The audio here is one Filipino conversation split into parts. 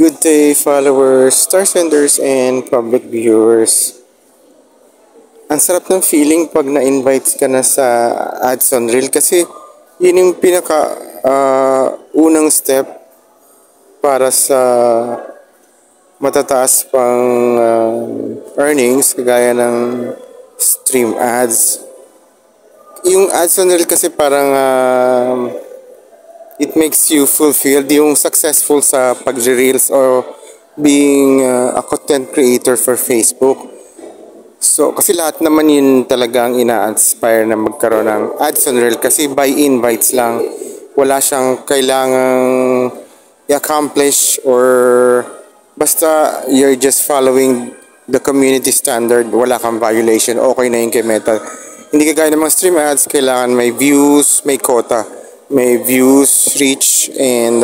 Good day, followers, star senders, and public viewers. Ang sarap ng feeling pag na-invite ka na sa ads on Reel kasi yun yung pinaka unang step para sa matataas pang earnings kagaya ng stream ads. Yung ads on Reel kasi parang it makes you fulfilled yung successful sa pag-reels or being a content creator for Facebook. So, kasi lahat naman yun talagang ina-aspire na magkaroon ng ads on reel kasi by invites lang. Wala siyang kailangang i-accomplish or basta you're just following the community standard, wala kang violation, okay na yung kay Meta. Hindi kagaya ng mga stream ads, kailangan may views, may quota. May views, reach, and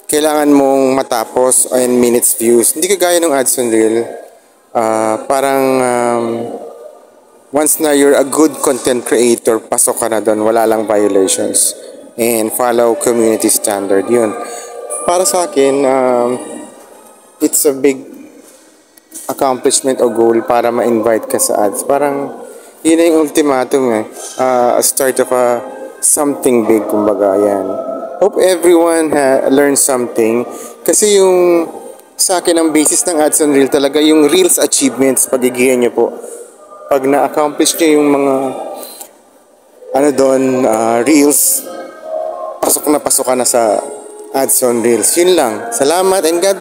kailangan mong matapos and minutes views. Hindi kagaya ng ads on reel. Parang once na you're a good content creator, pasok ka na doon, wala lang violations. And follow community standard, yun. Para sa akin, it's a big accomplishment o goal para ma-invite ka sa ads. Parang yun na yung ultimatum a start of something big, kumbaga, yan. Hope everyone learned something. Kasi yung sa akin, ang basis ng ads on reel talaga yung reels achievements, pagigihan nyo po. Pag na-accomplish nyo yung mga reels, pasok na sa ads on reels. Yun lang. Salamat and God